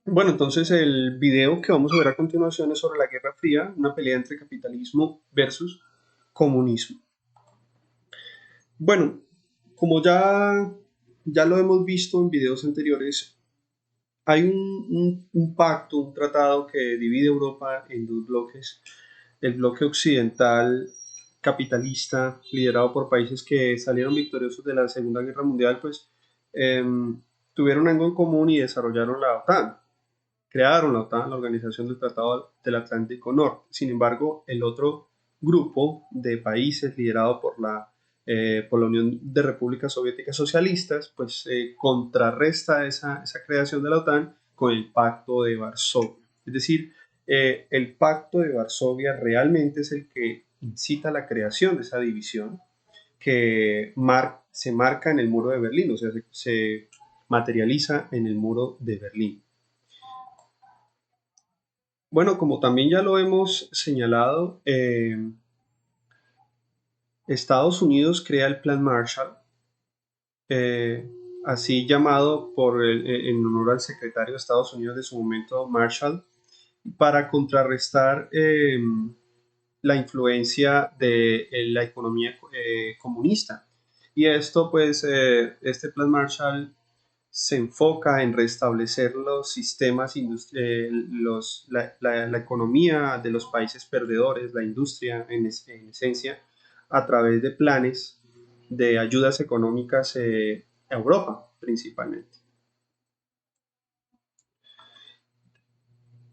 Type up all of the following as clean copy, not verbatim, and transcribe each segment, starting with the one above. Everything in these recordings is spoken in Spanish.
Bueno, entonces el video que vamos a ver a continuación es sobre la Guerra Fría, una pelea entre capitalismo versus comunismo. Bueno, como ya lo hemos visto en videos anteriores, hay un pacto, un tratado que divide Europa en dos bloques. El bloque occidental capitalista, liderado por países que salieron victoriosos de la Segunda Guerra Mundial, pues tuvieron algo en común y desarrollaron la OTAN. Crearon la OTAN, la Organización del Tratado del Atlántico Norte. Sin embargo, el otro grupo de países liderado por la Unión de Repúblicas Soviéticas Socialistas, pues contrarresta esa creación de la OTAN con el Pacto de Varsovia. Es decir, el Pacto de Varsovia realmente es el que incita la creación de esa división que se marca en el muro de Berlín, o sea, se materializa en el muro de Berlín. Bueno, como también ya lo hemos señalado, Estados Unidos crea el Plan Marshall, eh, así llamado en honor al secretario de Estados Unidos de su momento, Marshall, para contrarrestar la influencia de la economía comunista. Y esto, pues, este Plan Marshall se enfoca en restablecer los sistemas, la economía de los países perdedores, la industria en esencia, a través de planes de ayudas económicas a Europa principalmente.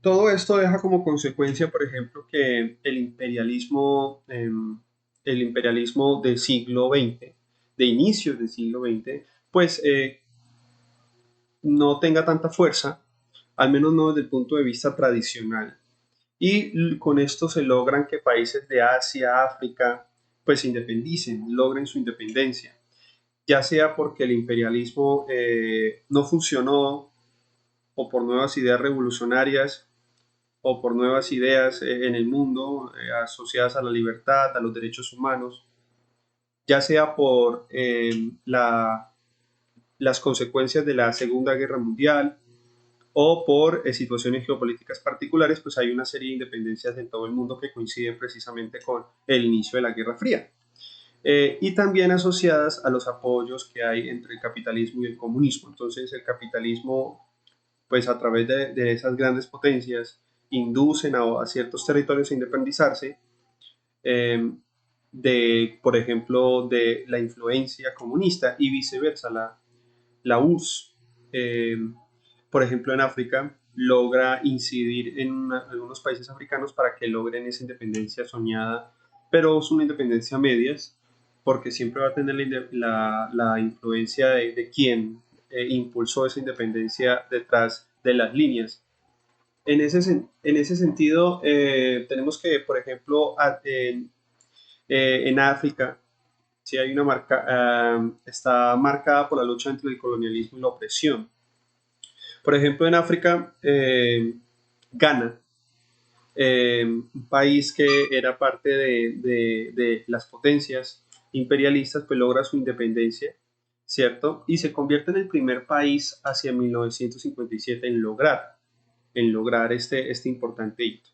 Todo esto deja como consecuencia, por ejemplo, que el imperialismo del siglo XX, de inicios del siglo XX, pues no tenga tanta fuerza, al menos no desde el punto de vista tradicional. Y con esto se logran que países de Asia, África, pues se independicen, logren su independencia, ya sea porque el imperialismo no funcionó o por nuevas ideas revolucionarias o por nuevas ideas en el mundo asociadas a la libertad, a los derechos humanos, ya sea por las consecuencias de la Segunda Guerra Mundial, o por situaciones geopolíticas particulares, pues hay una serie de independencias en todo el mundo que coinciden precisamente con el inicio de la Guerra Fría. Y también asociadas a los apoyos que hay entre el capitalismo y el comunismo. Entonces el capitalismo, pues a través de esas grandes potencias, inducen a ciertos territorios a independizarse, eh, por ejemplo, de la influencia comunista y viceversa, la URSS, por ejemplo, en África, logra incidir en algunos países africanos para que logren esa independencia soñada, pero es una independencia a medias, porque siempre va a tener la influencia de quien impulsó esa independencia detrás de las líneas. En ese sentido, tenemos que, por ejemplo, en África, sí hay una está marcada por la lucha entre el colonialismo y la opresión. Por ejemplo, en África, Ghana, un país que era parte de las potencias imperialistas, pues logra su independencia, ¿cierto? Y se convierte en el primer país hacia 1957 en lograr este importante hito.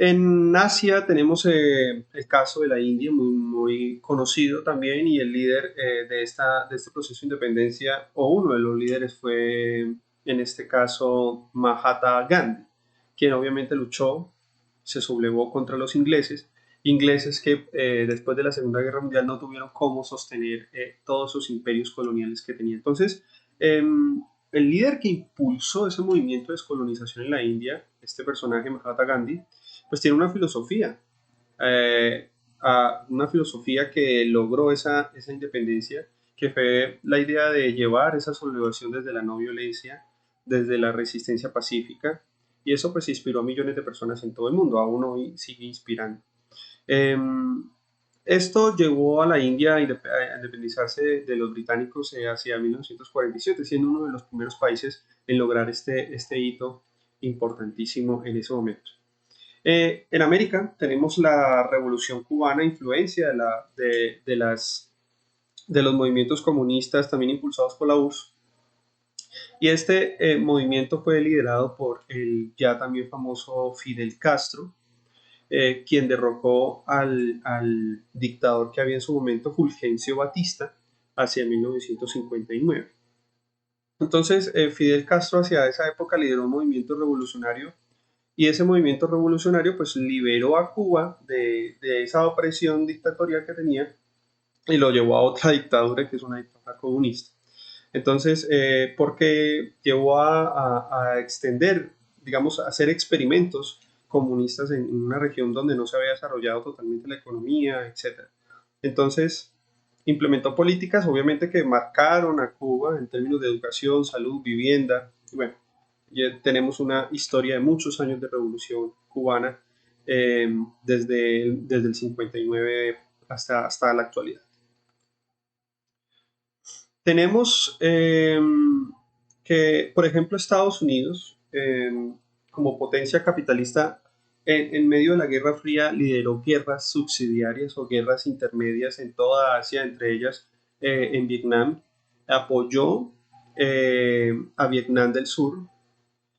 En Asia tenemos el caso de la India, muy conocido también, y el líder de este proceso de independencia, o uno de los líderes, fue en este caso Mahatma Gandhi, quien obviamente luchó, se sublevó contra los ingleses que después de la Segunda Guerra Mundial no tuvieron cómo sostener todos sus imperios coloniales que tenían. Entonces, el líder que impulsó ese movimiento de descolonización en la India, este personaje Mahatma Gandhi, pues tiene eh, una filosofía que logró esa independencia, que fue la idea de llevar esa sublevación desde la no violencia, desde la resistencia pacífica, y eso pues inspiró a millones de personas en todo el mundo, aún hoy sigue inspirando. Eh, Esto llevó a la India a independizarse de los británicos hacia 1947, siendo uno de los primeros países en lograr este hito importantísimo en ese momento. En América tenemos la Revolución Cubana, influencia de los movimientos comunistas también impulsados por la URSS, Y este movimiento fue liderado por el ya también famoso Fidel Castro, quien derrocó al dictador que había en su momento, Fulgencio Batista, hacia 1959. Entonces, Fidel Castro hacia esa época lideró un movimiento revolucionario y ese movimiento revolucionario pues liberó a Cuba de esa opresión dictatorial que tenía y lo llevó a otra dictadura que es una dictadura comunista. Entonces, porque llevó a extender, digamos, a hacer experimentos comunistas en una región donde no se había desarrollado totalmente la economía, etc. Entonces, implementó políticas, obviamente, que marcaron a Cuba en términos de educación, salud, vivienda. Y bueno, ya tenemos una historia de muchos años de revolución cubana desde el 59 hasta la actualidad. Tenemos que, por ejemplo, Estados Unidos, como potencia capitalista, en medio de la Guerra Fría lideró guerras subsidiarias o guerras intermedias en toda Asia, entre ellas en Vietnam, apoyó a Vietnam del Sur,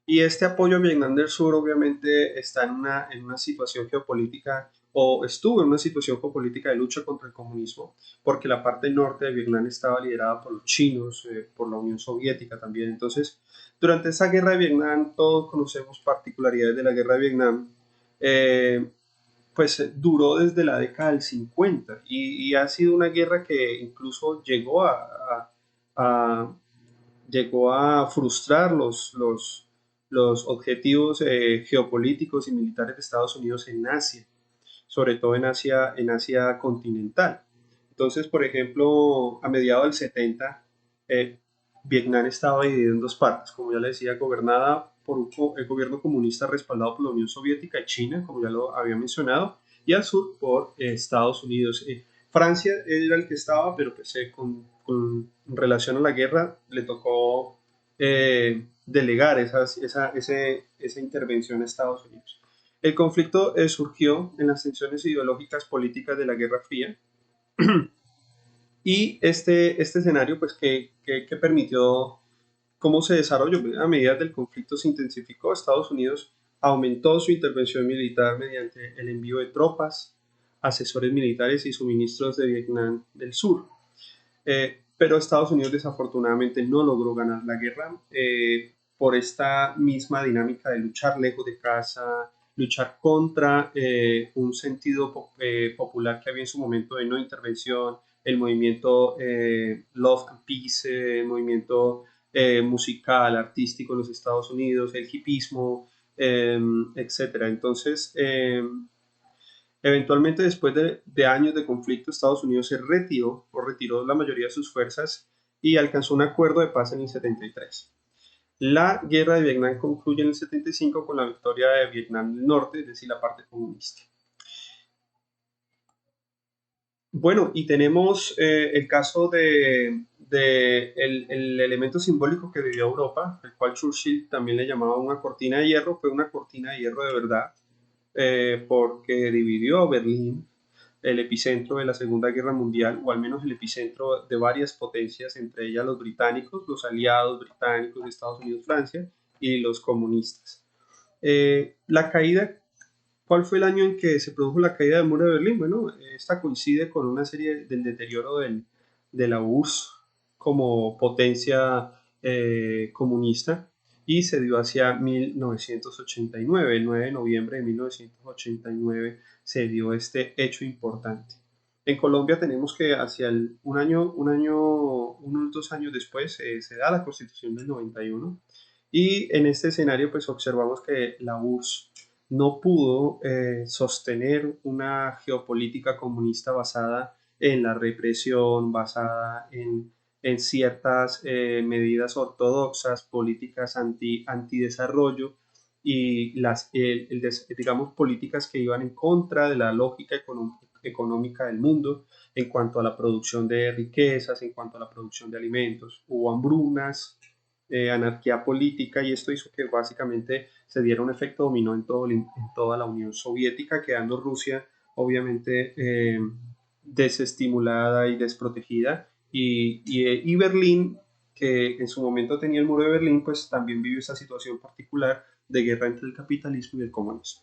y este apoyo a Vietnam del Sur obviamente está en una situación geopolítica o estuvo en una situación geopolítica de lucha contra el comunismo, porque la parte norte de Vietnam estaba liderada por los chinos, por la Unión Soviética también. Entonces, durante esa guerra de Vietnam, todos conocemos particularidades de la guerra de Vietnam, eh, pues duró desde la década del 50 y ha sido una guerra que incluso a llegó a frustrar los objetivos geopolíticos y militares de Estados Unidos en Asia, sobre todo en Asia continental. Entonces, por ejemplo, a mediados del 70, eh, Vietnam estaba dividido en dos partes, como ya le decía, gobernada por el gobierno comunista respaldado por la Unión Soviética y China, como ya lo había mencionado, y al sur por Estados Unidos. Francia era el que estaba, pero pues, con relación a la guerra le tocó delegar esa intervención a Estados Unidos. El conflicto surgió en las tensiones ideológicas políticas de la Guerra Fría y este escenario pues que permitió cómo se desarrolló a medida del conflicto se intensificó. Estados Unidos aumentó su intervención militar mediante el envío de tropas, asesores militares y suministros de Vietnam del Sur. Pero Estados Unidos desafortunadamente no logró ganar la guerra por esta misma dinámica de luchar lejos de casa, luchar contra un sentido popular que había en su momento de no intervención, el movimiento Love and Peace, el movimiento musical, artístico en los Estados Unidos, el hipismo, etcétera. Entonces, eventualmente, después de años de conflicto, Estados Unidos se retiró o retiró la mayoría de sus fuerzas y alcanzó un acuerdo de paz en el 73. La guerra de Vietnam concluye en el 75 con la victoria de Vietnam del Norte, es decir, la parte comunista. Bueno, y tenemos el caso de el elemento simbólico que vivió Europa, el cual Churchill también le llamaba una cortina de hierro, fue una cortina de hierro de verdad, porque dividió a Berlín, el epicentro de la Segunda Guerra Mundial, o al menos el epicentro de varias potencias, entre ellas los británicos, los aliados británicos de Estados Unidos, Francia, y los comunistas. La caída, ¿cuál fue el año en que se produjo la caída del muro de Berlín? Bueno, esta coincide con una serie del deterioro de la URSS como potencia comunista y se dio hacia 1989, el 9 de noviembre de 1989 se dio este hecho importante. En Colombia tenemos que hacia unos 2 años después se da la Constitución del 91 y en este escenario pues observamos que la URSS no pudo sostener una geopolítica comunista basada en la represión, basada en ciertas medidas ortodoxas, políticas antidesarrollo y digamos, políticas que iban en contra de la lógica económica del mundo en cuanto a la producción de riquezas, en cuanto a la producción de alimentos. Hubo hambrunas, anarquía política y esto hizo que básicamente se diera un efecto dominó en toda la Unión Soviética, quedando Rusia obviamente desestimulada y desprotegida y Berlín que en su momento tenía el muro de Berlín, pues también vivió esa situación particular de guerra entre el capitalismo y el comunismo.